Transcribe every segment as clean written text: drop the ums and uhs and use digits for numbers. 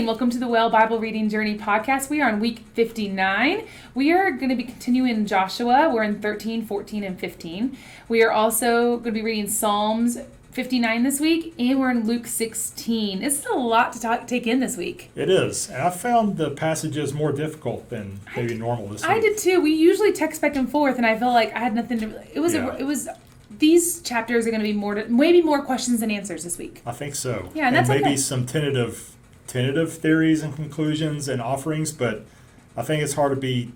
and welcome to the Well Bible Reading Journey podcast. We are on week 59. We are going to be continuing Joshua. We're in 13, 14, and 15. We are also going to be reading Psalms 59 this week, and we're in Luke 16. It's a lot to take in this week. It is. And I found the passages more difficult than maybe normal this week. I did too. We usually text back and forth, and I felt like I had nothing to... It was. These chapters are going to be maybe more questions than answers this week. I think so. Yeah, and that's maybe okay. Some tentative theories and conclusions and offerings, but I think it's hard to be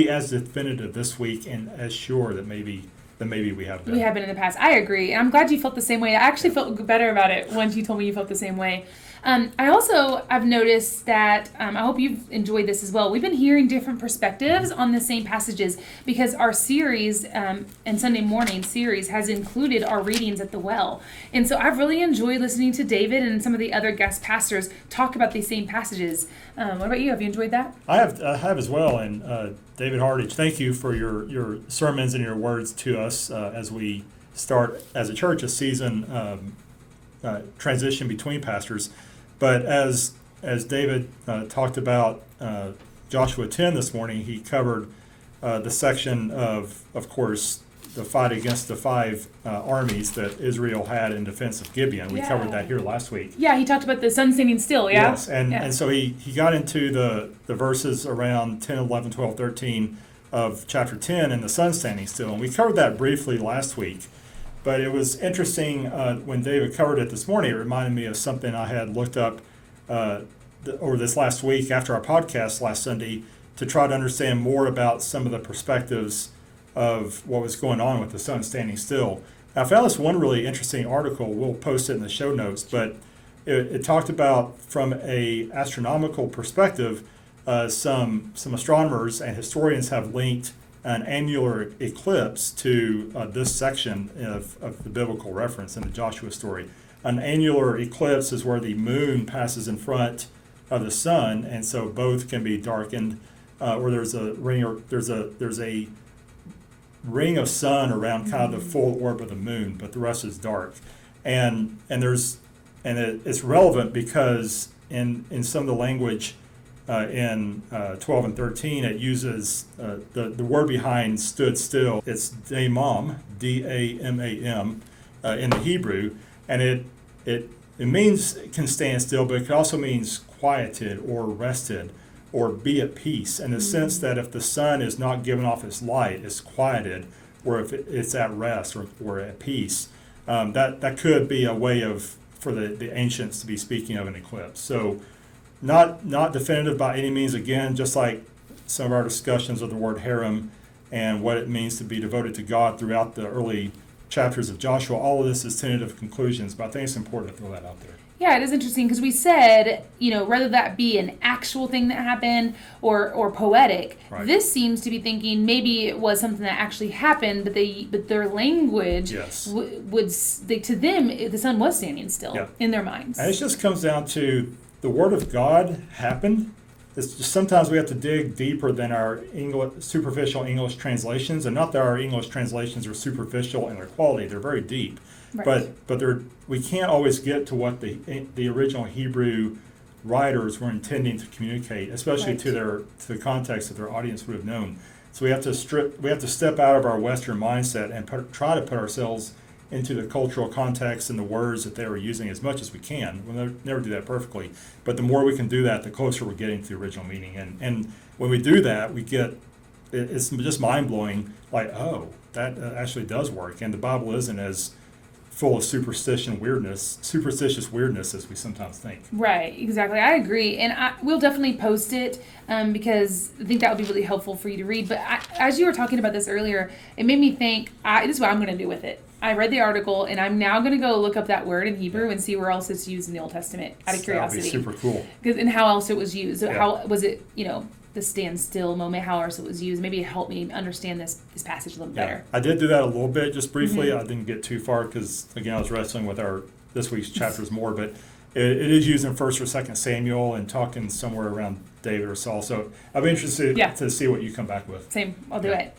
as definitive this week and as sure that maybe we have been. We have been in the past. I agree. And I'm glad you felt the same way. I actually felt better about it once you told me you felt the same way. I've noticed that, I hope you've enjoyed this as well. We've been hearing different perspectives on the same passages because our series, and Sunday morning series has included our readings at the well. And so I've really enjoyed listening to David and some of the other guest pastors talk about these same passages. What about you? Have you enjoyed that? I have as well. And David Hardage, thank you for your sermons and your words to us as we start as a church a season transition between pastors. But as David talked about Joshua 10 this morning, he covered the section of course, the fight against the five armies that Israel had in defense of Gibeon. We covered that here last week. Yeah, he talked about the sun standing still, yeah? Yes, and so he got into the verses around 10, 11, 12, 13 of chapter 10 and the sun standing still. And we covered that briefly last week. But it was interesting when David covered it this morning. It reminded me of something I had looked up over this last week after our podcast last Sunday to try to understand more about some of the perspectives of what was going on with the sun standing still. I found this one really interesting article. We'll post it in the show notes, but it talked about from a astronomical perspective, some astronomers and historians have linked an annular eclipse to this section of the biblical reference in the Joshua story. An annular eclipse is where the moon passes in front of the sun, and so both can be darkened, or there's a ring of sun around kind of the full orb of the moon, but the rest is dark. And it's relevant because in some of the language in 12 and 13, it uses the word behind stood still. It's damam, D-A-M-A-M, in the Hebrew, and it means can stand still, but it also means quieted or rested or be at peace, in the sense that if the sun is not giving off its light, it's quieted, or if it's at rest or at peace. That could be a way for the ancients to be speaking of an eclipse. So Not definitive by any means, again, just like some of our discussions of the word harem and what it means to be devoted to God throughout the early chapters of Joshua. All of this is tentative conclusions, but I think it's important to throw that out there. Yeah, it is interesting because we said, whether that be an actual thing that happened or poetic, right. This seems to be thinking maybe it was something that actually happened, but their language to them, the sun was standing still in their minds. And it just comes down to the Word of God happened. It's just sometimes we have to dig deeper than our superficial English translations, and not that our English translations are superficial in their quality; they're very deep. Right. But we can't always get to what the original Hebrew writers were intending to communicate, especially to the context that their audience would have known. So we have to step out of our Western mindset and try to put ourselves into the cultural context and the words that they were using as much as we can. We'll never do that perfectly, but the more we can do that, the closer we're getting to the original meaning. And when we do that, it's just mind-blowing, like, oh, that actually does work. And the Bible isn't as full of superstitious weirdness as we sometimes think. Right, exactly. I agree. And we'll definitely post it because I think that would be really helpful for you to read. But as you were talking about this earlier, it made me think, this is what I'm going to do with it. I read the article, and I'm now going to go look up that word in Hebrew and see where else it's used in the Old Testament, out of curiosity. That would be super cool. And how else it was used. Yeah. How was it, the standstill moment, how else it was used. Maybe it helped me understand this passage a little better. I did do that a little bit, just briefly. Mm-hmm. I didn't get too far because, again, I was wrestling with this week's chapters more, but it is used in 1st or 2nd Samuel and talking somewhere around David or Saul. So I'll be interested to see what you come back with. Same. I'll do it.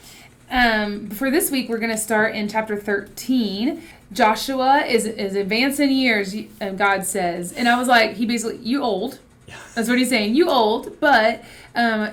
For this week, we're going to start in chapter 13. Joshua is advanced in years, God says. And I was like, you old. That's what he's saying. You old, but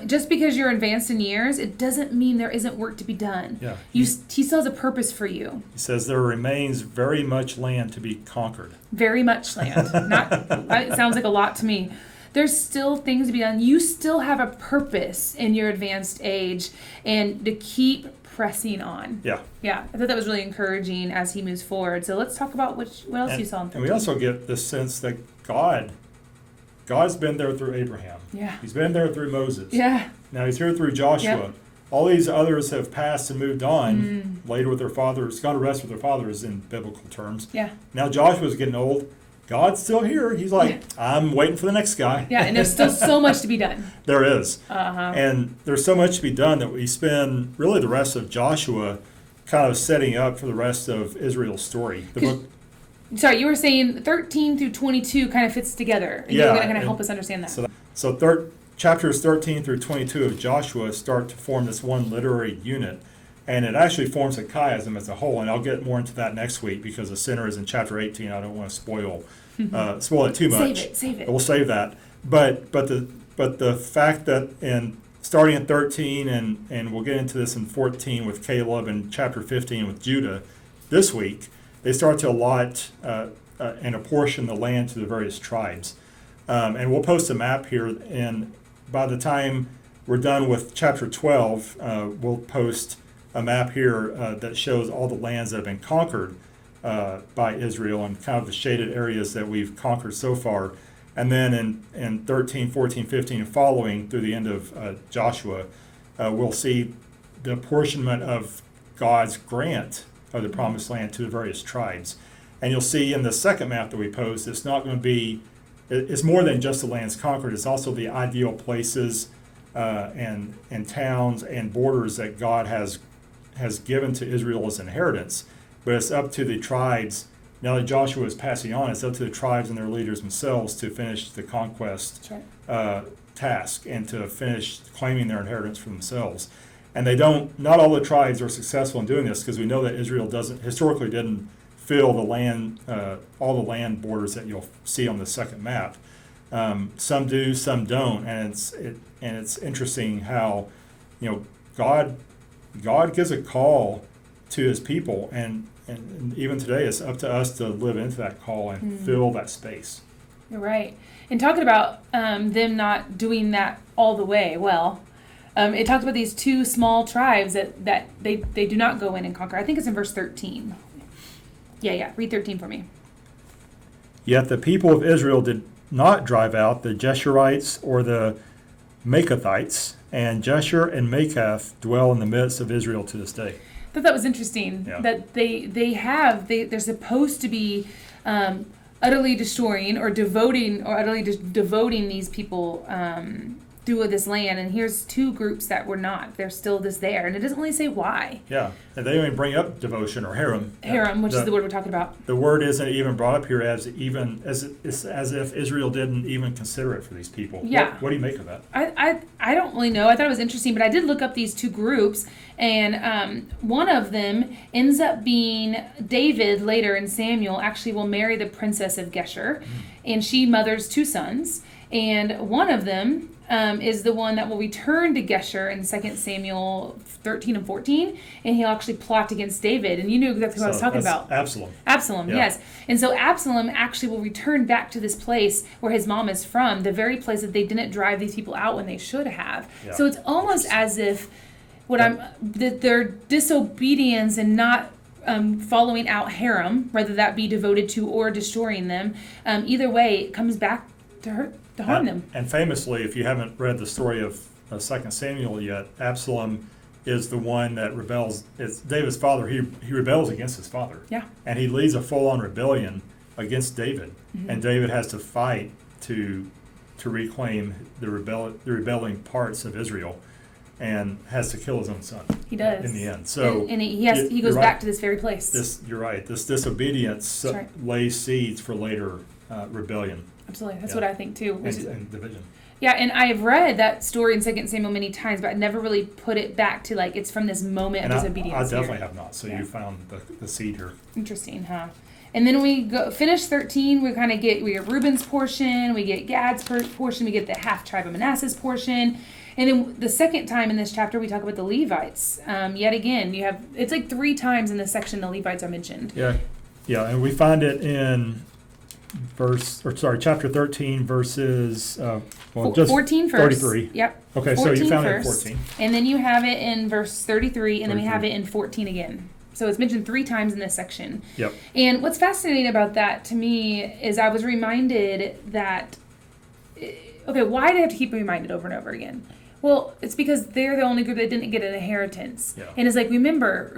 just because you're advanced in years, it doesn't mean there isn't work to be done. Yeah. He still has a purpose for you. He says there remains very much land to be conquered. Very much land. It sounds like a lot to me. There's still things to be done. You still have a purpose in your advanced age, and to keep pressing on. Yeah. Yeah. I thought that was really encouraging as he moves forward. So let's talk about what else you saw in 13. And we also get the sense that God's been there through Abraham. Yeah. He's been there through Moses. Yeah. Now he's here through Joshua. Yep. All these others have passed and moved on later with their fathers, gone to rest with their fathers in biblical terms. Yeah. Now Joshua's getting old. God's still here. He's like, I'm waiting for the next guy. Yeah, and there's still so much to be done. There is. Uh-huh. And there's so much to be done that we spend really the rest of Joshua kind of setting up for the rest of Israel's story. The book. Sorry, you were saying 13 through 22 kind of fits together. And Yeah, you're going to kind of help us understand that. So chapters 13 through 22 of Joshua start to form this one literary unit. And it actually forms a chiasm as a whole. And I'll get more into that next week because the sinner is in chapter 18. I don't want to spoil it too much. Save it. We'll save that. But the fact that starting at 13 and we'll get into this in 14 with Caleb and chapter 15 with Judah this week, they start to allot and apportion the land to the various tribes. And we'll post a map here, and by the time we're done with chapter 12, we'll post a map here that shows all the lands that have been conquered by Israel and kind of the shaded areas that we've conquered so far. And then in 13, 14, 15, and following through the end of Joshua, we'll see the apportionment of God's grant of the promised land to the various tribes. And you'll see in the second map that we post, it's not going to be, it's more than just the lands conquered, it's also the ideal places and towns and borders that God has given to Israel as inheritance. But it's up to the tribes, now that Joshua is passing on, it's up to the tribes and their leaders themselves to finish the conquest task and to finish claiming their inheritance for themselves. And not all the tribes are successful in doing this because we know that Israel historically didn't fill the land, all the land borders that you'll see on the second map. Some do, some don't, and it's interesting how, God gives a call to his people, and even today it's up to us to live into that call and fill that space. You're right. And talking about them not doing that all the way, it talks about these two small tribes that they do not go in and conquer. I think it's in verse 13. Yeah. Read 13 for me. Yet the people of Israel did not drive out the Jeshurites or the Makathites, and Jeshur and Makath dwell in the midst of Israel to this day. I thought that was interesting. Yeah. That they're supposed to be utterly destroying or utterly devoting these people through this land, and here's two groups that were not. They're still there, and it doesn't really say why. Yeah, and they don't even bring up devotion or harem. Harem, which is the word we're talking about. The word isn't even brought up here as if Israel didn't even consider it for these people. Yeah. What do you make of that? I don't really know. I thought it was interesting, but I did look up these two groups, and one of them ends up being David later in Samuel actually will marry the princess of Geshur, and she mothers two sons, and one of them is the one that will return to Geshur in 2 Samuel 13 and 14, and he'll actually plot against David. And you knew exactly what I was talking about. Absalom, yeah. Yes. And so Absalom actually will return back to this place where his mom is from, the very place that they didn't drive these people out when they should have. Yeah. So it's almost as if their disobedience and not following out harem, whether that be devoted to or destroying them, either way, it comes back to harm them. And famously, if you haven't read the story of 2 Samuel yet, Absalom is the one that rebels. It's David's father. He rebels against his father. Yeah. And he leads a full-on rebellion against David. Mm-hmm. And David has to fight to reclaim the rebelling parts of Israel, and has to kill his own son. He does in the end. So and he goes back to this very place. You're right. This disobedience lays seeds for later rebellion. Absolutely. That's what I think too. And division. Yeah, and I've read that story in 2 Samuel many times, but I never really put it back to like it's from this moment And of I disobedience. definitely here. have not. So Yeah. you found the seed here. Interesting, huh? And then we go finish 13. We get Reuben's portion, we get Gad's portion, we get the half tribe of Manasseh's portion, and then the second time in this chapter we talk about the Levites. Yet again, it's like 3 times in this section the Levites are mentioned. Yeah, and we find it in chapter 13, verses 14 first. 33. Yep. Okay, so you found first, it in 14. And then you have it in verse 33, and then we 33. have it in 14 again. So it's mentioned 3 times in this section. Yep. And what's fascinating about that to me is I was reminded that, okay, why do I have to keep reminded over and over again? Well, it's because they're the only group that didn't get an inheritance. Yeah. And it's like, remember,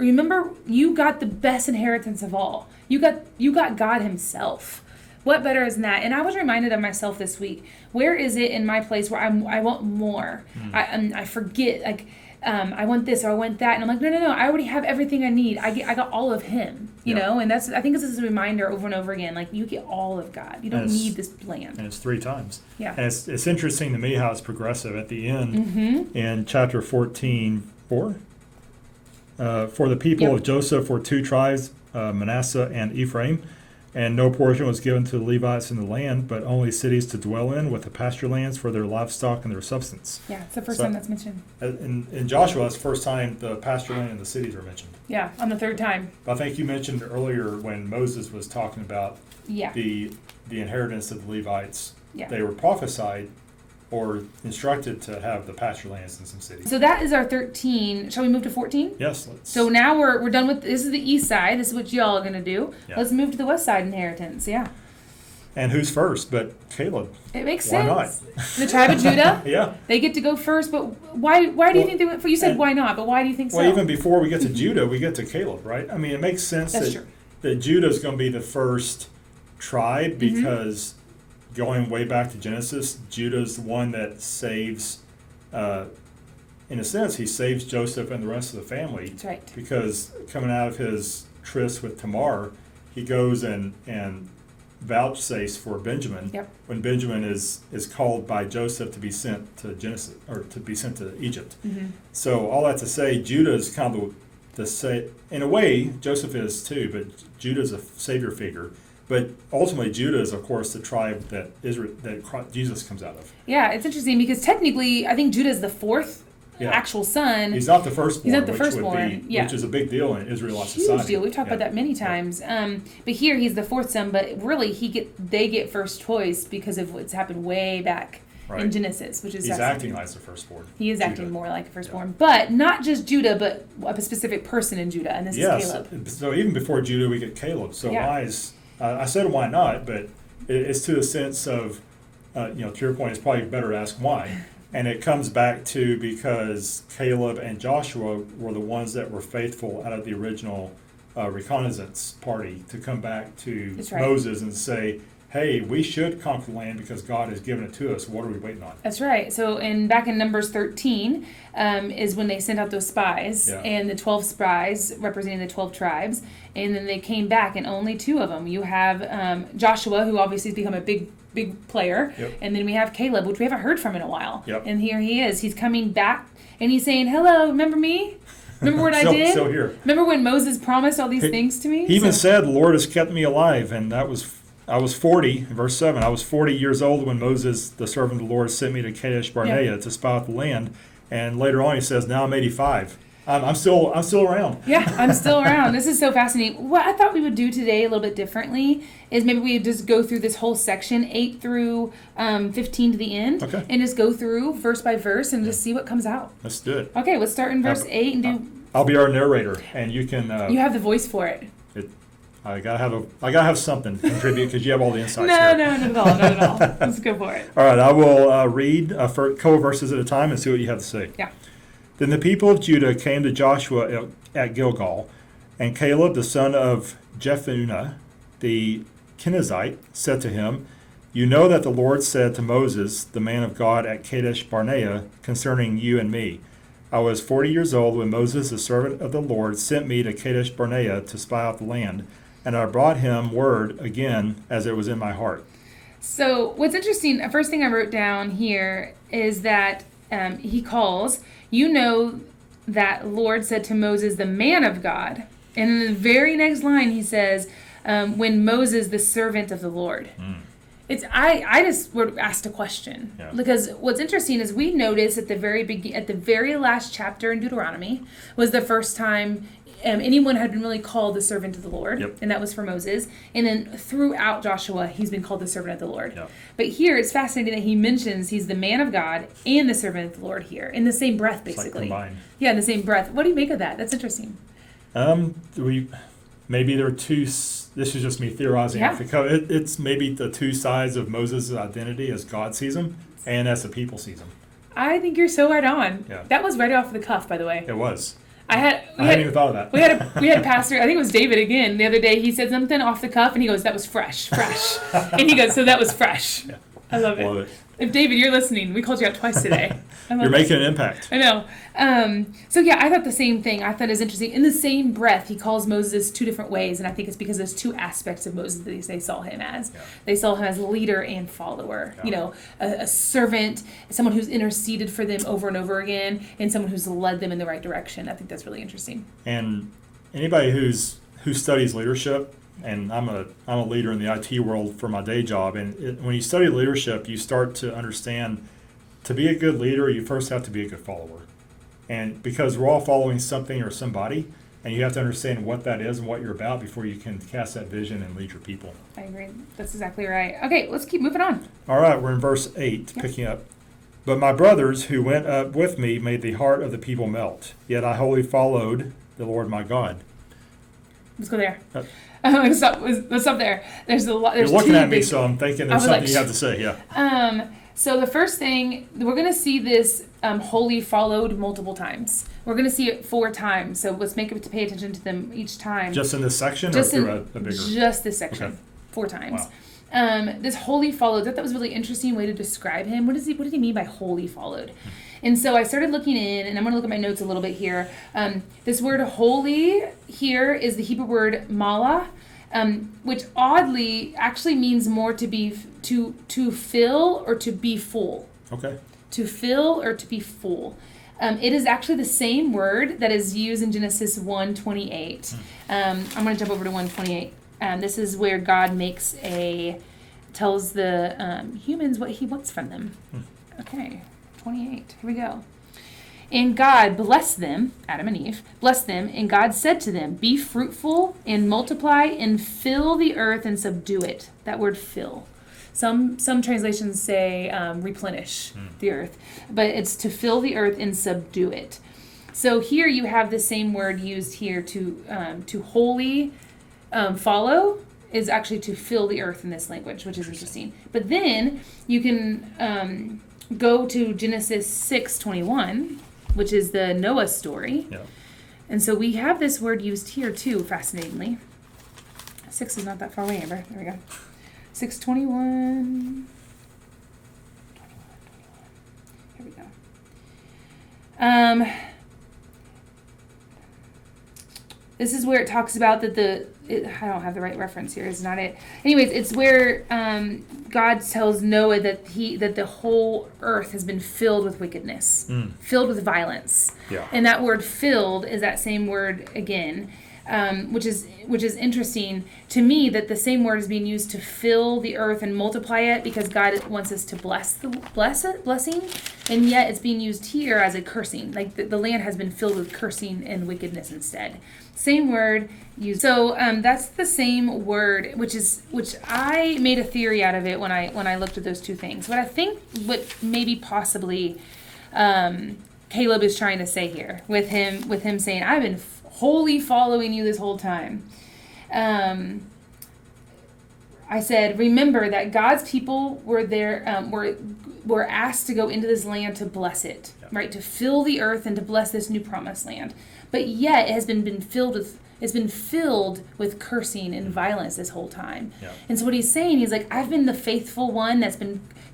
you got the best inheritance of all. You got God himself. What better is that? And I was reminded of myself this week. Where is it in my place where I want more? I forget, like, I want this or I want that. And I'm like, no. I already have everything I need. I got all of him, you know? And I think this is a reminder over and over again. Like, you get all of God. You don't need this land. And it's 3 times. Yeah. And it's interesting to me how it's progressive. At the end, in chapter 14, 4, for the people of Joseph were 2 tribes, Manasseh and Ephraim. And no portion was given to the Levites in the land, but only cities to dwell in with the pasture lands for their livestock and their substance. Yeah, it's the first time that's mentioned. In Joshua, it's the first time the pasture land and the cities are mentioned. Yeah, on the 3rd time. I think you mentioned earlier when Moses was talking about Yeah. the inheritance of the Levites, Yeah. they were prophesied or instructed to have the pasture lands in some cities. So that is our 13. Shall we move to 14? Yes. Let's. So now we're done with, this is the east side. This is what y'all are going to do. Yeah. Let's move to the west side inheritance. Yeah. And who's first? But Caleb. It makes Why sense. The tribe of Judah. Yeah. They get to go first, but why do you think they went for? You said why not, but why do you think so? Well, even before we get to Judah, we get to Caleb, right? I mean, it makes sense that Judah's going to be the first tribe because going way back to Genesis, Judah's the one that saves, in a sense, he saves Joseph and the rest of the family. That's right. Because coming out of his tryst with Tamar, he goes and vouchsafes for Benjamin. Yep. When Benjamin is called by Joseph to be sent to Genesis, or to be sent to Egypt. So all that to say, Judah is kind of in a way, Joseph is too, but Judah is a savior figure. But ultimately, Judah is, of course, the tribe that Jesus comes out of. Yeah, it's interesting because technically, I think Judah is the 4th actual son. He's not the firstborn. He's not the firstborn. Which is a big deal in Israelite Huge society. deal. We've talked about that many times. But here, he's the 4th son. But really, they get first choice because of what's happened way back in Genesis, which is he's acting like the firstborn. He is acting more like a firstborn, but not just Judah, but a specific person in Judah, and this is Caleb. So even before Judah, we get Caleb. So why is I said why not, but it's to the sense of, to your point, it's probably better to ask why. And it comes back to because Caleb and Joshua were the ones that were faithful out of the original reconnaissance party to come back to Moses and say, hey, we should conquer the land because God has given it to us. What are we waiting on? That's right. So back in Numbers 13 is when they sent out those spies, and the 12 spies representing the 12 tribes. And then they came back, and only 2 of them. You have Joshua, who obviously has become a big player. Yep. And then we have Caleb, which we haven't heard from in a while. Yep. And here he is. He's coming back, and he's saying, hello, remember me? Remember what I did? Still here. Remember when Moses promised all these things to me? He even said, the Lord has kept me alive, and I was 40, verse 7. I was 40 years old when Moses, the servant of the Lord, sent me to Kadesh Barnea to spy out the land. And later on, he says, now I'm 85. I'm still around. Yeah, I'm still around. This is so fascinating. What I thought we would do today a little bit differently is maybe we just go through this whole section, 8 through 15 to the end, and just go through verse by verse and just see what comes out. Let's do it. Okay, let's start in verse 8 and do. I'll be our narrator, and you can. You have the voice for it. I gotta have something to contribute because you have all the insights. No, here. not at all. Not at all. Let's go for it. All right, I will read a couple verses at a time and see what you have to say. Yeah. Then the people of Judah came to Joshua at Gilgal, and Caleb, the son of Jephunneh, the Kenizzite, said to him, you know that the Lord said to Moses, the man of God, at Kadesh Barnea, concerning you and me, I was 40 years old when Moses, the servant of the Lord, sent me to Kadesh Barnea to spy out the land, and I brought him word again as it was in my heart. So what's interesting, the first thing I wrote down here is that he calls, you know that Lord said to Moses, the man of God. And in the very next line he says, when Moses, the servant of the Lord. I just were asked a question because what's interesting is we notice at the very last chapter in Deuteronomy was the first time anyone had been really called the servant of the Lord, and that was for Moses. And then throughout Joshua, he's been called the servant of the Lord. But here it's fascinating that he mentions he's the man of God and the servant of the Lord here in the same breath, basically. Like combined. Yeah, in the same breath. What do you make of that? That's interesting. Maybe there are two. This is just me theorizing. Yeah. It's maybe the two sides of Moses' identity as God sees him and as the people sees him. I think you're so right on. Yeah. That was right off the cuff, by the way. It was. I hadn't even thought of that. We had a pastor, I think it was David again, the other day. He said something off the cuff, and he goes, "That was fresh." And he goes, "So that was fresh." Yeah. I love it. If David, you're listening, we called you out twice today. You're making an impact. I know. So yeah, I thought the same thing. I thought it was interesting. In the same breath, he calls Moses two different ways, and I think it's because there's two aspects of Moses that they saw him as. Yeah. They saw him as leader and follower. Yeah. You know, a servant, someone who's interceded for them over and over again, and someone who's led them in the right direction. I think that's really interesting. And anybody who studies leadership, and I'm a leader in the IT world for my day job, and when you study leadership, you start to understand to be a good leader, you first have to be a good follower. And because we're all following something or somebody, and you have to understand what that is and what you're about before you can cast that vision and lead your people. I agree. That's exactly right. Okay, let's keep moving on. All right, we're in verse 8, picking up. But my brothers who went up with me made the heart of the people melt, yet I wholly followed the Lord my God. Let's go there. Let's stop there. There's a lot. You're looking at me, so I'm thinking there's something you have to say. Yeah. So the first thing, we're going to see this wholly followed multiple times. We're going to see it 4 times. So let's make it to pay attention to them each time. Just in this section, or through a bigger? Just this section. Okay. 4 times. Wow. This wholly followed. That was a really interesting way to describe him. What did he mean by wholly followed? And so I started looking in, and I'm going to look at my notes a little bit here. This word holy here is the Hebrew word malah, which oddly actually means more to fill or to be full. Okay. To fill or to be full. It is actually the same word that is used in Genesis 1:28. I'm going to jump over to 1:28. This is where God tells the humans what he wants from them. Okay, 28. Here we go. And God blessed them, Adam and Eve, blessed them, and God said to them, "Be fruitful and multiply and fill the earth and subdue it." That word fill. Some translations say replenish the earth, but it's to fill the earth and subdue it. So here you have the same word used here to wholly follow is actually to fill the earth in this language, which is interesting. But then you can go to Genesis 6:21, which is the Noah story. Yeah. And so we have this word used here too, fascinatingly. 6 is not that far away, Amber. There we go. 6:21. Here we go. This is where it talks about that I don't have the right reference here. It's not it. Anyways, it's where God tells Noah that the whole earth has been filled with wickedness, filled with violence. Yeah. And that word "filled" is that same word again, which is interesting to me that the same word is being used to fill the earth and multiply it because God wants us to blessing, and yet it's being used here as a cursing. Like the land has been filled with cursing and wickedness instead. Same word used. So that's the same word, which I made a theory out of it when I looked at those two things. But I think what maybe possibly Caleb is trying to say here with him saying, "I've been wholly following you this whole time." I said, remember that God's people were there, were asked to go into this land to bless it, right? To fill the earth and to bless this new promised land. But yet it has been filled with cursing and violence this whole time. Yeah. And so what he's saying, he's like, I've been the faithful one that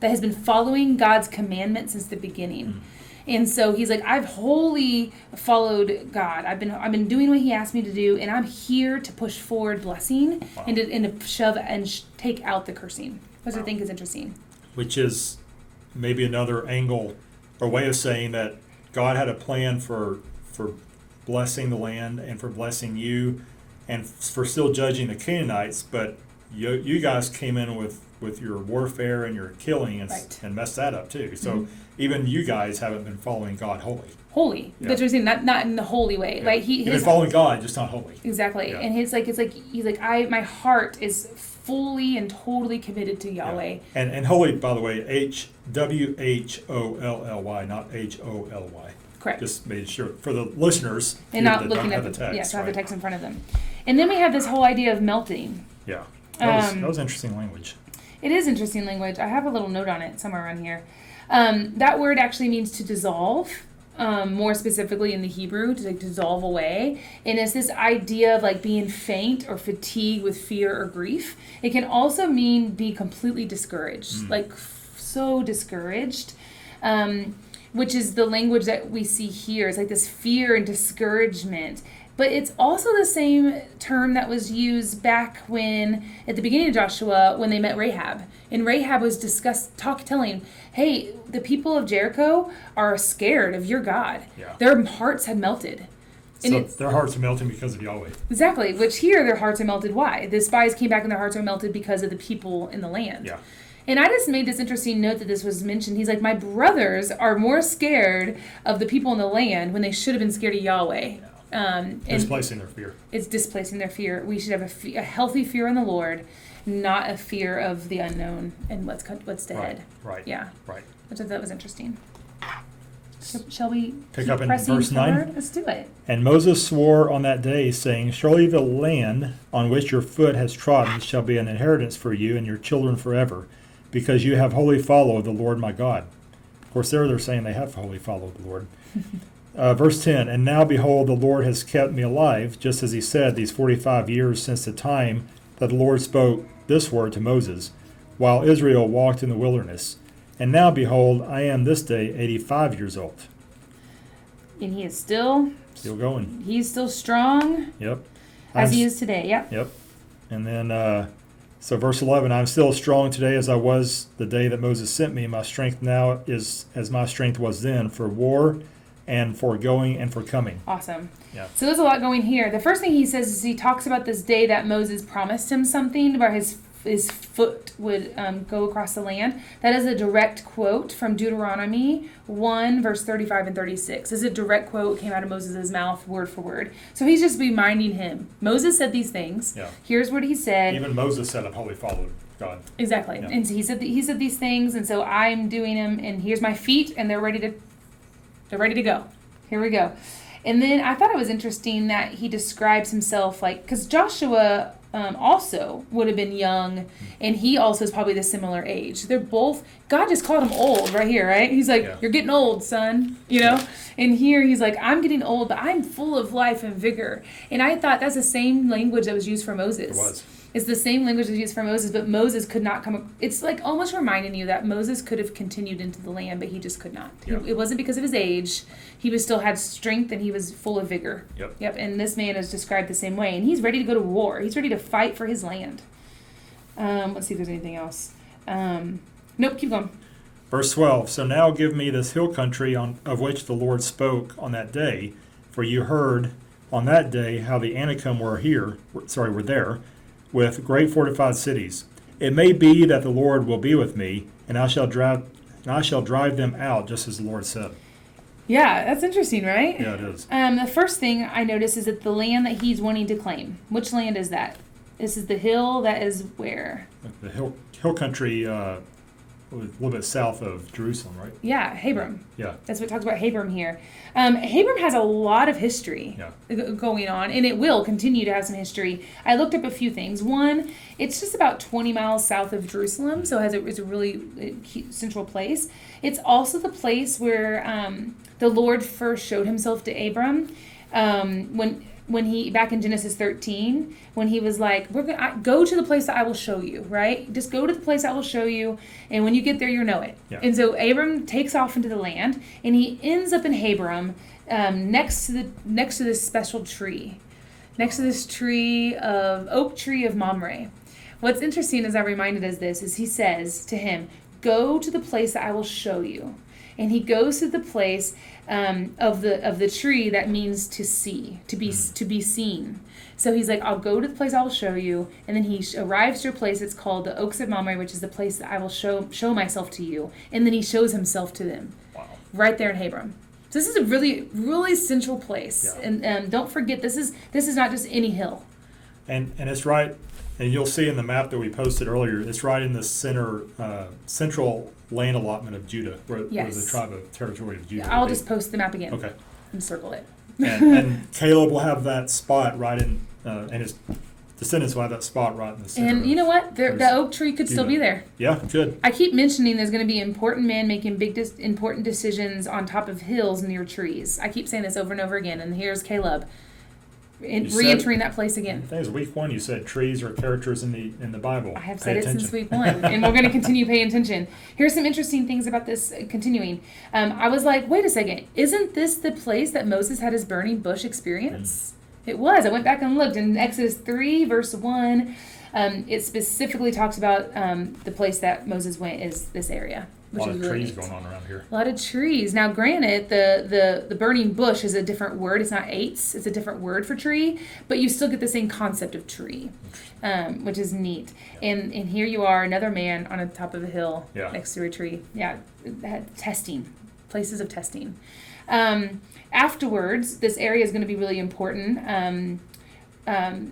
has been following God's commandments since the beginning. Mm-hmm. And so he's like, I've wholly followed God. I've been doing what he asked me to do, and I'm here to push forward blessing and to shove and take out the cursing. which I think is interesting. Which is maybe another angle or way of saying that God had a plan for blessing the land and for blessing you and for still judging the Canaanites, but you guys came in with your warfare and your killing and messed that up too. So even you guys haven't been following God holy. Yeah. That's what I'm saying, not in the holy way. Yeah. Like You've been following God, just not holy. Exactly. Yeah. And he's like my heart is fully and totally committed to Yahweh. Yeah. And holy, by the way, WHOLLY, not HOLY. Correct. Just made sure for the listeners and not looking don't at have the text. Yeah, to have the text in front of them. And then we have this whole idea of melting. Yeah. That was interesting language. It is interesting language. I have a little note on it somewhere around here. That word actually means to dissolve. More specifically in the Hebrew, to dissolve away. And it's this idea of like being faint or fatigued with fear or grief. It can also mean be completely discouraged, like so discouraged, which is the language that we see here. It's like this fear and discouragement. But it's also the same term that was used back when, at the beginning of Joshua, when they met Rahab. And Rahab was telling, hey, the people of Jericho are scared of your God. Yeah. Their hearts had melted. So their hearts are melting because of Yahweh. Exactly. Which here, their hearts are melted. Why? The spies came back and their hearts are melted because of the people in the land. Yeah. And I just made this interesting note that this was mentioned. He's like, my brothers are more scared of the people in the land when they should have been scared of Yahweh. Displacing their fear. It's displacing their fear. We should have a healthy fear in the Lord, not a fear of the unknown and what's ahead. Right. Yeah. Right. Which I thought was interesting. Shall we pick up in pressing verse 9? forward? Let's do it. And Moses swore on that day, saying, surely the land on which your foot has trodden shall be an inheritance for you and your children forever, because you have wholly followed the Lord my God. Of course, they're saying they have wholly followed the Lord. Verse 10, and now behold, the Lord has kept me alive, just as he said, these 45 years since the time that the Lord spoke this word to Moses, while Israel walked in the wilderness. And now behold, I am this day 85 years old. And he is still going. He's still strong. Yep. As he is today. Yep. Yep. And then, so verse 11, I'm still as strong today as I was the day that Moses sent me. My strength now is as my strength was then for war and for going and for coming. Awesome. Yeah. So there's a lot going here. The first thing he says is he talks about this day that Moses promised him something where his foot would go across the land. That is a direct quote from Deuteronomy 1, verse 35 and 36. This is a direct quote, came out of Moses' mouth, word for word. So he's just reminding him. Moses said these things. Yeah. Here's what he said. Even Moses said, I've wholly followed God. Exactly. Yeah. And so he said these things, and so I'm doing them, and here's my feet, and they're ready to go. Here we go. And then I thought it was interesting that he describes himself like, because Joshua also would have been young, and he also is probably the similar age. They're both, God just called him old right here, right? He's like, You're getting old, son, you know? And here he's like, I'm getting old, but I'm full of life and vigor. And I thought that's the same language that was used for Moses. It was. It's the same language that was used for Moses, but Moses could not come. It's like almost reminding you that Moses could have continued into the land, but he just could not. Yep. It wasn't because of his age. He was still had strength and he was full of vigor. Yep. And this man is described the same way. And he's ready to go to war. He's ready to fight for his land. Let's see if there's anything else. Nope, keep going. Verse 12, so now give me this hill country of which the Lord spoke on that day, for you heard on that day how the Anakim were there, with great fortified cities. It may be that the Lord will be with me, and I shall drive them out, just as the Lord said. Yeah, that's interesting, right? Yeah, it is. The first thing I notice is that the land that he's wanting to claim. Which land is that? This is the hill that is where? The hill country, a little bit south of Jerusalem, right? Yeah, Hebron. Yeah. That's what it talks about Hebron here. Hebron has a lot of history going on, and it will continue to have some history. I looked up a few things. One, it's just about 20 miles south of Jerusalem, so it's a really central place. It's also the place where the Lord first showed himself to Abram when he, back in Genesis 13, when he was like, go to the place that I will show you, right? Just go to the place I will show you, and when you get there, you'll know it. Yeah. And so Abram takes off into the land, and he ends up in Hebron, next to this special tree, next to this oak tree of Mamre, What's interesting as I'm reminded of this is he says to him, go to the place that I will show you. And he goes to the place of the tree that means to see, to be seen. So he's like, I'll go to the place I will show you. And then he arrives to a place that's called the Oaks of Mamre, which is the place that I will show myself to you. And then he shows himself to them. Wow. Right there in Hebron. So this is a really, really central place. Yeah. And don't forget, this is not just any hill. And it's right, and you'll see in the map that we posted earlier, it's right in the central land allotment of Judah, where the tribe of territory of Judah. I'll just post the map again. Okay. And circle it. and Caleb will have that spot right in, and his descendants will have that spot right in the center. And you know what? The oak tree could still be there. Yeah, good. I keep mentioning there's going to be important men making important decisions on top of hills near trees. I keep saying this over and over again, and here's Caleb re-entering that place again. I think it was week 1 you said trees are characters in the Bible. I have said it since week 1, and we're going to continue paying attention. Here's some interesting things about this continuing. I was like, wait a second, isn't this the place that Moses had his burning bush experience? It was. I went back and looked in Exodus 3, verse 1. It specifically talks about the place that Moses went is this area. A lot of trees going on around here. A lot of trees. Now, granted, the burning bush is a different word. It's not eights. It's a different word for tree, but you still get the same concept of tree, which is neat. And here you are, another man on the top of a hill next to a tree. Yeah, testing, places of testing. Afterwards, this area is going to be really important.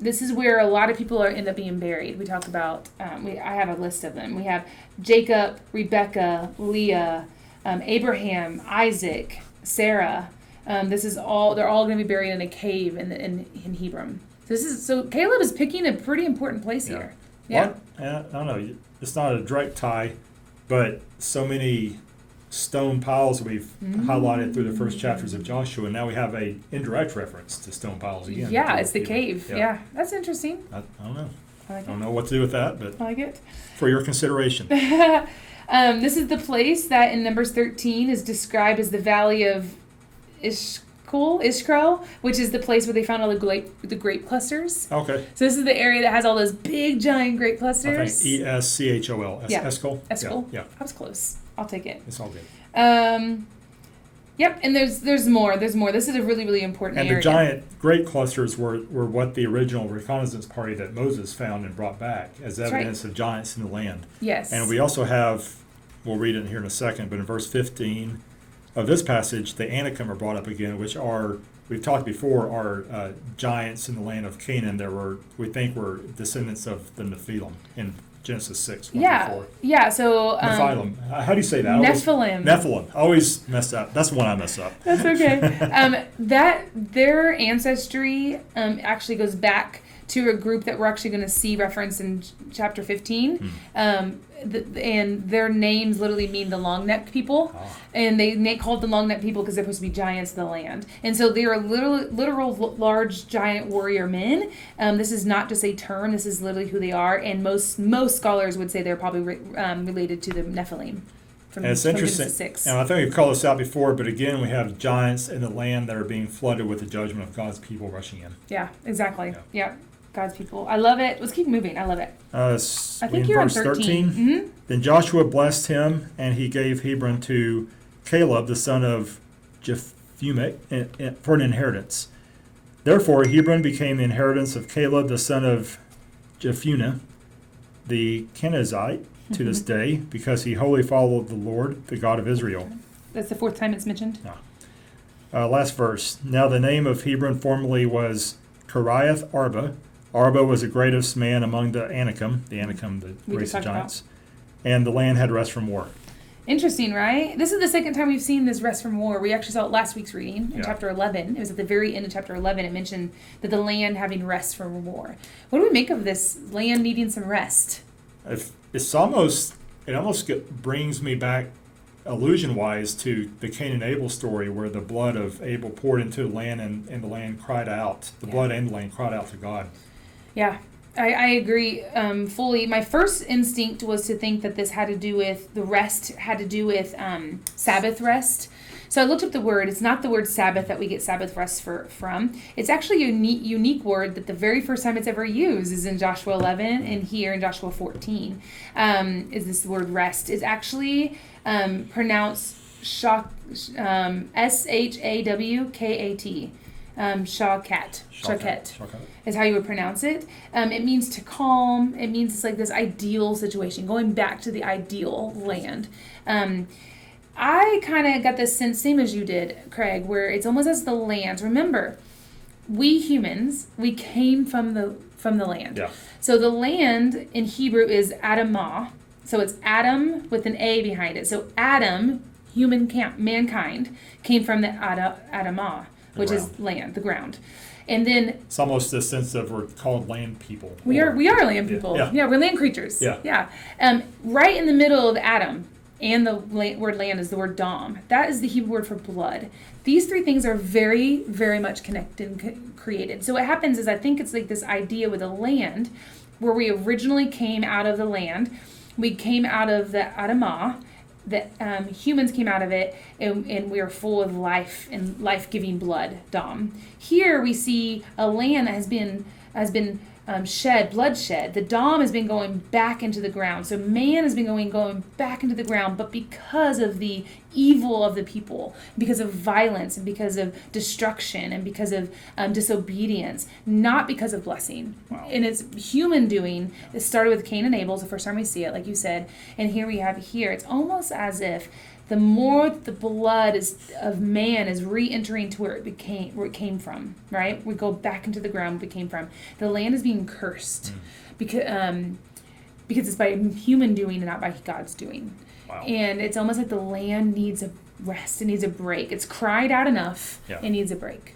This is where a lot of people end up being buried. We talk about, I have a list of them. We have Jacob, Rebecca, Leah, Abraham, Isaac, Sarah. They're all going to be buried in a cave in Hebron. So Caleb is picking a pretty important place here. Yeah. I don't know. It's not a direct tie, but so many stone piles we've highlighted through the first chapters of Joshua, and now we have a indirect reference to stone piles again. Yeah, it's the cave. Yeah, that's interesting. I don't know. I don't know what to do with that, but I like it. For your consideration. This is the place that in Numbers 13 is described as the Valley of Ishkro, which is the place where they found all the grape clusters. Okay. So this is the area that has all those big, giant grape clusters. I think Eschol. Yeah. Eschol. Yeah. I was close. I'll take it. It's all good. Yep, and there's more. This is a really, really important area. And the giant grape clusters were what the original reconnaissance party that Moses found and brought back as evidence of giants in the land. Yes. And we also have, we'll read it here in a second, but in verse 15 of this passage, the Anakim are brought up again, which are, we've talked before, are giants in the land of Canaan that we think were descendants of the Nephilim in Genesis 6, 1-4. Yeah, so... Nephilim. How do you say that? Nephilim. I always mess up. That's the one I mess up. That's okay. Their ancestry actually goes back to a group that we're actually going to see referenced in chapter 15. And their names literally mean the long-necked people. And they called the long-necked people because they're supposed to be giants of the land. And so they are literal large, giant warrior men. This is not just a term. This is literally who they are. And most scholars would say they're probably related to the Nephilim. And it's interesting. 6. And I think we've called this out before, but again, we have giants in the land that are being flooded with the judgment of God's people rushing in. Yeah, exactly. Yeah. God's people. I love it. Let's keep moving. I love it. I think you're on 13. Mm-hmm. Then Joshua blessed him, and he gave Hebron to Caleb, the son of Jephunneh, for an inheritance. Therefore, Hebron became the inheritance of Caleb, the son of Jephunneh, the Kenizzite, to this day, because he wholly followed the Lord, the God of Israel. That's the 4th time it's mentioned. Last verse. Now the name of Hebron formerly was Kiriath Arba. Arba was the greatest man among the Anakim, the race of giants, and the land had rest from war. Interesting, right? This is the second time we've seen this rest from war. We actually saw it last week's reading in chapter 11. It was at the very end of chapter 11. It mentioned that the land having rest from war. What do we make of this land needing some rest? It almost brings me back allusion-wise to the Cain and Abel story where the blood of Abel poured into the land and the land cried out. The blood and the land cried out to God. Yeah, I agree fully. My first instinct was to think that this had to do with the rest, had to do with Sabbath rest. So I looked up the word. It's not the word Sabbath that we get Sabbath rest from. It's actually a unique word that the very first time it's ever used is in Joshua 11 and here in Joshua 14. Is this word rest? It's actually pronounced S-H-A-W-K-A-T. Shakat is how you would pronounce it. It means to calm. It means it's like this ideal situation, going back to the ideal land. I kind of got this sense, same as you did, Craig, where it's almost as the land. Remember, we humans, we came from the land. Yeah. So the land in Hebrew is Adamah. So it's Adam with an A behind it. So Adam, mankind, came from the Adamah, which is land, the ground. And then it's almost the sense of we're called land people. We are land people. Yeah, we're land creatures. Yeah. Right in the middle of Adam and the word land is the word dam. That is the Hebrew word for blood. These three things are very, very much connected and created. So what happens is I think it's like this idea with the land where we originally came out of the land. We came out of the Adamah. That humans came out of it, and we are full of life and life-giving blood, Dom. Here we see a land that has been bloodshed. The Dom has been going back into the ground. So man has been going back into the ground, but because of the evil of the people, because of violence and because of destruction and because of disobedience, not because of blessing. Wow. And it's human doing. It started with Cain and Abel. It's the first time we see it, like you said. And here we have it's almost as if the more the blood of man is re-entering to where it came from, right? We go back into the ground it came from. The land is being cursed because it's by human doing and not by God's doing. Wow. And it's almost like the land needs a rest. It needs a break. It's cried out enough. Yeah. It needs a break.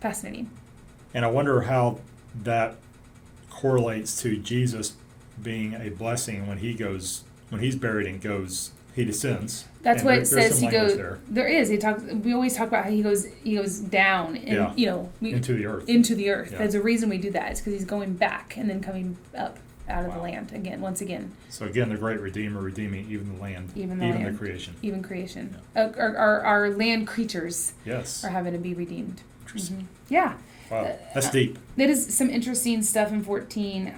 Fascinating. And I wonder how that correlates to Jesus being a blessing when he's buried and he descends. That's what it says. He goes. There is. We always talk about how he goes down and into the earth. Into the earth. Yeah. There's a reason we do that. It's because he's going back and then coming up out of the land once again. So again, the great Redeemer redeeming even the land, even the creation. Even creation. Yeah. Our land creatures. Yes. Are having to be redeemed. Interesting. Mm-hmm. Yeah. Wow, that's deep. That is some interesting stuff in 14.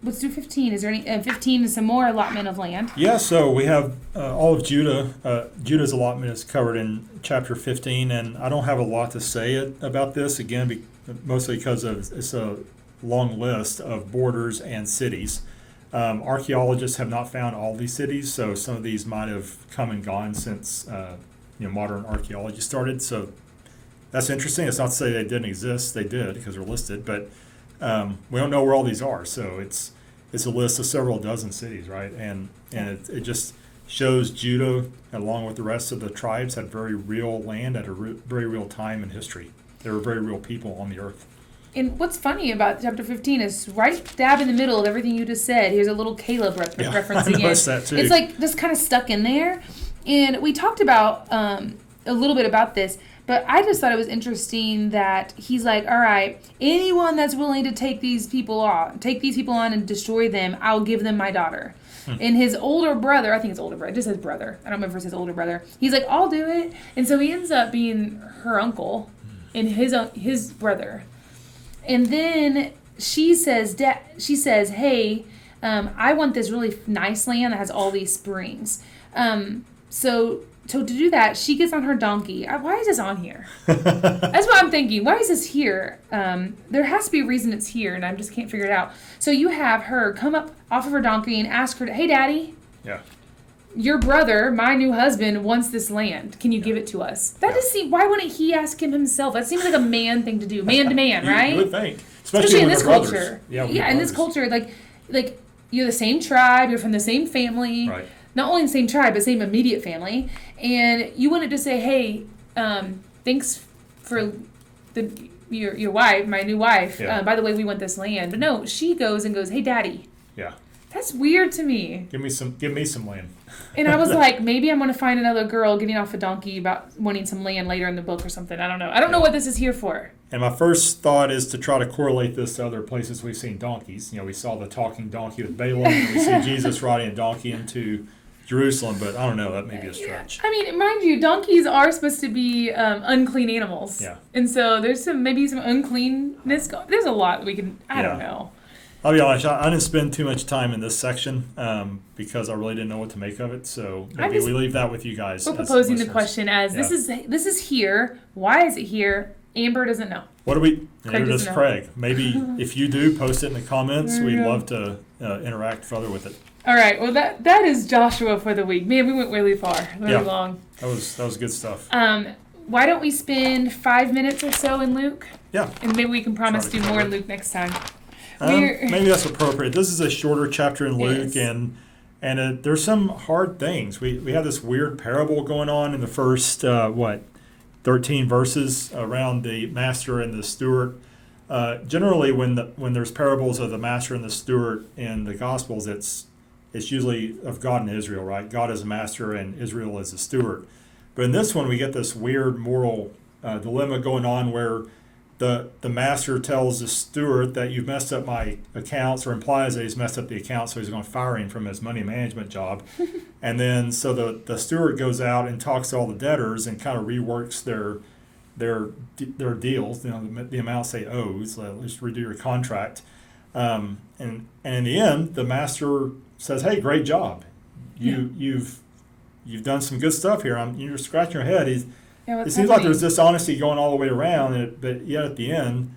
Let's do 15. Is there any 15 is some more allotment of land? Yeah, so we have all of Judah. Judah's allotment is covered in chapter 15, and I don't have a lot to say about this, again, mostly because it's a long list of borders and cities. Archaeologists have not found all these cities, so some of these might have come and gone since modern archaeology started. So that's interesting. It's not to say they didn't exist. They did because they're listed, but we don't know where all these are. So it's a list of several dozen cities, right? And it just shows Judah, along with the rest of the tribes, had very real land at a very real time in history. They were very real people on the earth. And what's funny about chapter 15 is right dab in the middle of everything you just said. Here's a little Caleb reference again. That too. It's like just kind of stuck in there. And we talked about a little bit about this, but I just thought it was interesting that he's like, all right, anyone that's willing to take these people on and destroy them, I'll give them my daughter. And his older brother, I think it's older brother, it just says brother. I don't remember if it says older brother. He's like, I'll do it. And so he ends up being her uncle and his brother. And then she says, hey, I want this really nice land that has all these springs. So to do that, she gets on her donkey. Why is this on here? That's what I'm thinking. Why is this here? There has to be a reason it's here, and I just can't figure it out. So you have her come up off of her donkey and ask her, hey, Daddy. Yeah. Your brother, my new husband, wants this land. Can you give it to us? That just seems, why wouldn't he ask him himself? That seems like a man thing to do. Man to man, right? You would think. Especially in this brothers. Culture. Yeah, in this culture, like you're the same tribe, you're from the same family. Right. Not only the same tribe, but same immediate family. And you wouldn't just say, hey, thanks for your wife, my new wife. Yeah. By the way, we want this land. But no, she goes, hey, Daddy. Yeah. That's weird to me. Give me some land. And I was like, maybe I'm going to find another girl getting off a donkey about wanting some land later in the book or something. I don't know. I don't know what this is here for. And my first thought is to try to correlate this to other places we've seen donkeys. We saw the talking donkey with Balaam, and we see Jesus riding a donkey into Jerusalem, but I don't know, that may be a stretch. I mean, mind you, donkeys are supposed to be unclean animals. Yeah. And so there's maybe some uncleanness. There's a lot we can, I don't know. I'll be honest, I didn't spend too much time in this section because I really didn't know what to make of it. So maybe we leave that with you guys. We're proposing the question as this is here. Why is it here? Amber doesn't know. What do we? Craig Neither does Craig. Maybe if you do, post it in the comments. We'd love to interact further with it. All right. Well, that is Joshua for the week. Man, we went really far, really long. That was good stuff. Why don't we spend 5 minutes or so in Luke? Yeah. And maybe we can promise to do more in Luke next time. Maybe that's appropriate. This is a shorter chapter in Luke, and there's some hard things. We have this weird parable going on in the first 13 verses around the master and the steward. Generally, when there's parables of the master and the steward in the Gospels, it's usually of God and Israel, right? God is a master and Israel is a steward. But in this one, we get this weird moral dilemma going on where the master tells the steward that you've messed up my accounts, or implies that he's messed up the accounts, so he's going to fire him from his money management job. And then so the steward goes out and talks to all the debtors and kind of reworks their deals, the amounts they owe. So let's redo your contract. And in the end, the master says, "Hey, great job. You've done some good stuff here. You're scratching your head." It seems like there's dishonesty going all the way around, but yet at the end,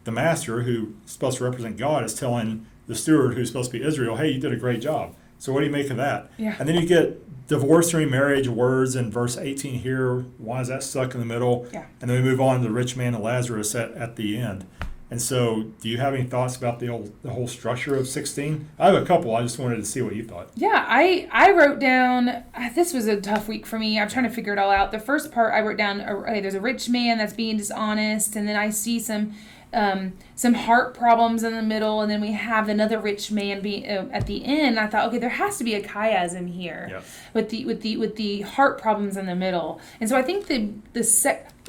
the master, who's supposed to represent God, is telling the steward, who's supposed to be Israel, "Hey, you did a great job." So what do you make of that? Yeah. And then you get divorce and remarriage words in verse 18 here. Why is that stuck in the middle? Yeah. And then we move on to the rich man and Lazarus at the end. And so, do you have any thoughts about the whole structure of 16? I have a couple. I just wanted to see what you thought. Yeah, I wrote down, this was a tough week for me. I'm trying to figure it all out. The first part I wrote down, okay, there's a rich man that's being dishonest, and then I see some heart problems in the middle, and then we have another rich man at the end. I thought, okay, there has to be a chiasm here with the heart problems in the middle. And so I think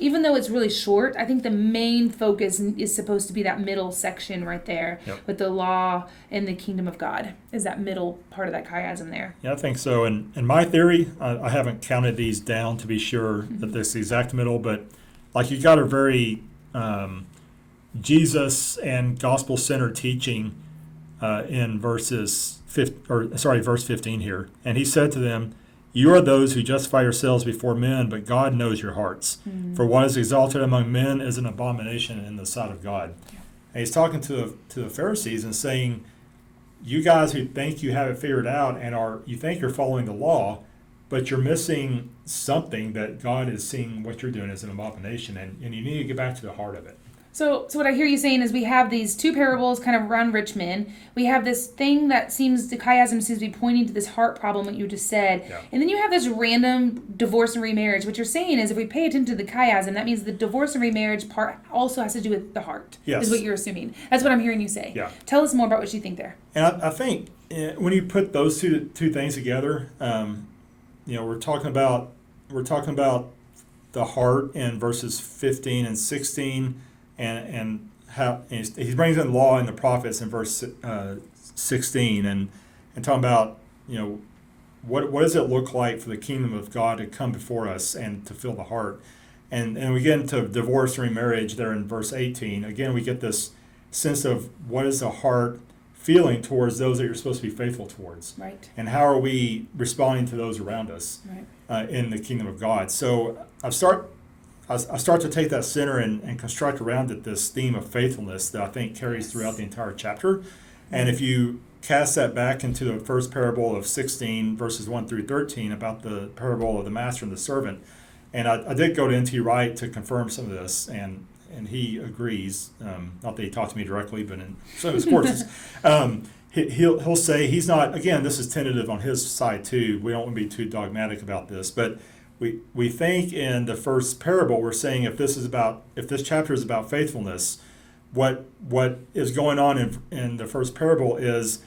even though it's really short, I think the main focus is supposed to be that middle section right there with the law and the kingdom of God. Is that middle part of that chiasm there? Yeah, I think so. And in my theory, I haven't counted these down to be sure that this is the exact middle, but like you got a very Jesus and gospel-centered teaching in verse 15 here. And he said to them, "You are those who justify yourselves before men, but God knows your hearts. For what is exalted among men is an abomination in the sight of God." Yeah. And he's talking to the Pharisees and saying, you guys who think you have it figured out and you think you're following the law, but you're missing something that God is seeing what you're doing as an abomination, and you need to get back to the heart of it. So what I hear you saying is we have these two parables kind of around rich men. We have this thing that the chiasm seems to be pointing to this heart problem that you just said. Yeah. And then you have this random divorce and remarriage. What you're saying is if we pay attention to the chiasm, that means the divorce and remarriage part also has to do with the heart. Yes. Is what you're assuming. That's what I'm hearing you say. Yeah. Tell us more about what you think there. And I think when you put those two things together, we're talking about the heart in verses 15 and 16. And how he brings in law and the prophets in verse 16 and talking about what does it look like for the kingdom of God to come before us and to fill the heart, and we get into divorce and remarriage there in verse 18. Again, we get this sense of what is the heart feeling towards those that you're supposed to be faithful towards, right? And how are we responding to those around us, right, in the kingdom of God? So I start to take that center and construct around it this theme of faithfulness that I think carries throughout the entire chapter. And if you cast that back into the first parable of 16, verses 1 through 13, about the parable of the master and the servant, and I did go to N.T. Wright to confirm some of this, and he agrees. Not that he talked to me directly, but in some of his courses. He'll say he's not, again, this is tentative on his side too. We don't want to be too dogmatic about this, but we think in the first parable we're saying if this chapter is about faithfulness, what is going on in the first parable is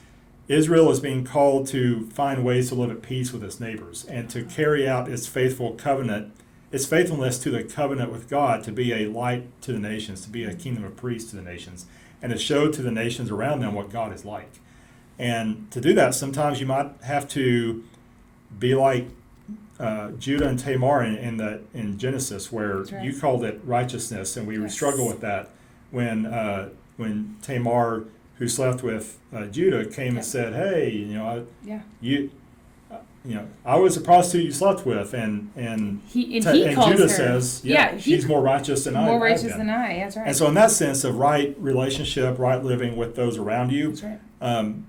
Israel is being called to find ways to live at peace with its neighbors and to carry out its faithfulness to the covenant with God, to be a light to the nations, to be a kingdom of priests to the nations, and to show to the nations around them what God is like. And to do that, sometimes you might have to be like Judah and Tamar in Genesis, where That's right. you called it righteousness, and we Yes. struggle with that when Tamar, who slept with Judah, came Yep. and said, "Hey, Yeah. I was a prostitute you slept with," and He and calls Judah her. says, Yeah, she's more righteous than I. more I've righteous been." than I. That's right. And so, in that sense of right relationship, right living with those around you, That's right.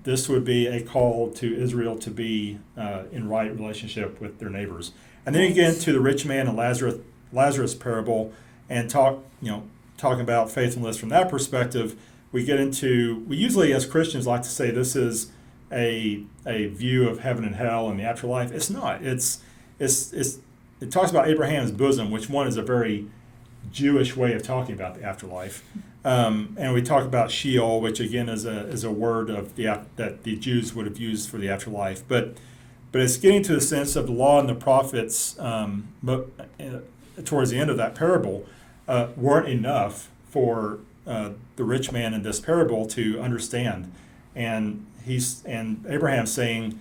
this would be a call to Israel to be in right relationship with their neighbors. And then you get into the rich man and Lazarus parable, and talking about faithfulness from that perspective. We usually as Christians like to say this is a view of heaven and hell and the afterlife. It's not. It talks about Abraham's bosom, which one is a very Jewish way of talking about the afterlife. And we talk about Sheol, which again is a word that the Jews would have used for the afterlife. But it's getting to the sense of the law and the prophets towards the end of that parable weren't enough for the rich man in this parable to understand. And Abraham's saying,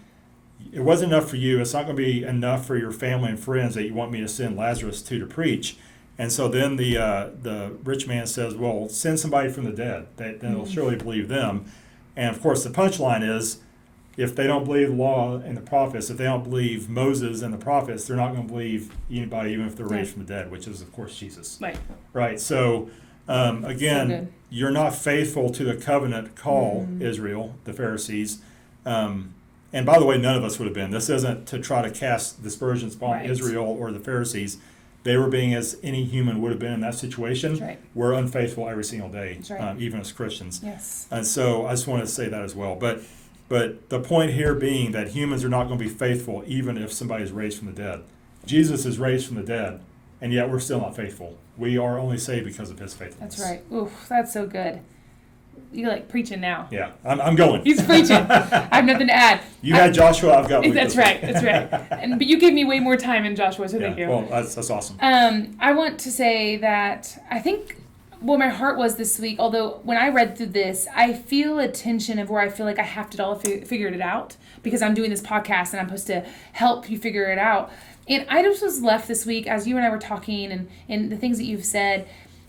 it wasn't enough for you. It's not going to be enough for your family and friends that you want me to send Lazarus to preach. And so then the rich man says, well, send somebody from the dead. Then they'll surely believe them. And of course, the punchline is, if they don't believe the law and the prophets, if they don't believe Moses and the prophets, they're not going to believe anybody, even if they're raised from the dead, which is, of course, Jesus. Right. Right. So, again, So you're not faithful to the covenant call, Israel, the Pharisees. And by the way, none of us would have been. This isn't to try to cast dispersions upon Right. Israel or the Pharisees. They were being as any human would have been in that situation. That's right. We're unfaithful every single day, That's right. even as Christians. Yes. And so I just wanted to say that as well. But the point here being that humans are not going to be faithful even if somebody is raised from the dead. Jesus is raised from the dead, and yet we're still not faithful. We are only saved because of his faithfulness. That's right. Ooh, that's so good. You're like preaching now. Yeah, I'm going. He's preaching. I have nothing to add. You had Joshua, I've got Luke. That's right. That's right. But you gave me way more time in Joshua, so thank you. Well, that's awesome. I want to say that I think what my heart was this week, although when I read through this, I feel a tension of where I feel like I have to all figured it out because I'm doing this podcast and I'm supposed to help you figure it out. And I just was left this week, as you and I were talking and the things that you've said,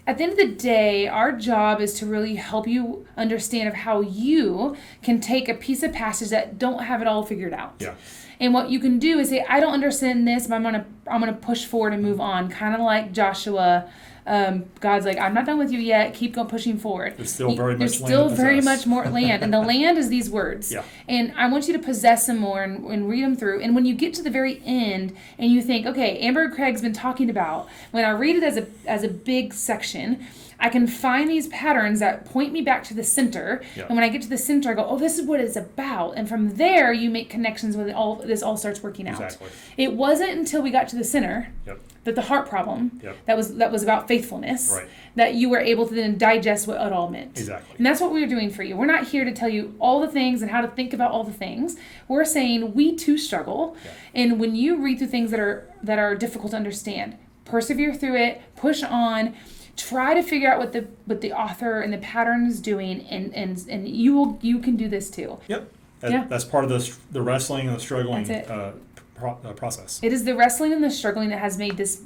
at the end of the day, our job is to really help you understand of how you can take a piece of passage that don't have it all figured out. Yeah. And what you can do is say, I don't understand this, but I'm gonna push forward and move on. Kind of like Joshua. God's like, I'm not done with you yet. Keep going, pushing forward. There's still very much There's land still to very possess. much more land, and the land is these words. Yeah. And I want you to possess them more and read them through. And when you get to the very end, and you think, okay, Amber Craig's been talking about. When I read it as a big section, I can find these patterns that point me back to the center. Yeah. And when I get to the center, I go, oh, this is what it's about. And from there, you make connections with this all starts working out. Exactly. It wasn't until we got to the center Yep. that the heart problem Yep. that was about faithfulness, Right. that you were able to then digest what it all meant. Exactly. And that's what we're doing for you. We're not here to tell you all the things and how to think about all the things. We're saying we too struggle. Yeah. And when you read through things that are difficult to understand, persevere through it, push on, try to figure out what the author and the pattern is doing, and you can do this too. Yep. Yeah. That's part of the wrestling and the struggling That's it. process. It is the wrestling and the struggling that has made this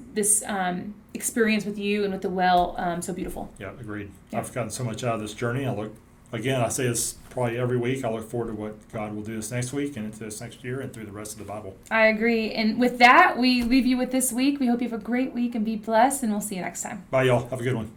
experience with you and with the well so beautiful. Yeah, agreed. Yeah. I've gotten so much out of this journey. I say this probably every week. I look forward to what God will do this next week and into this next year and through the rest of the Bible. I agree. And with that, we leave you with this week. We hope you have a great week and be blessed, and we'll see you next time. Bye, y'all. Have a good one.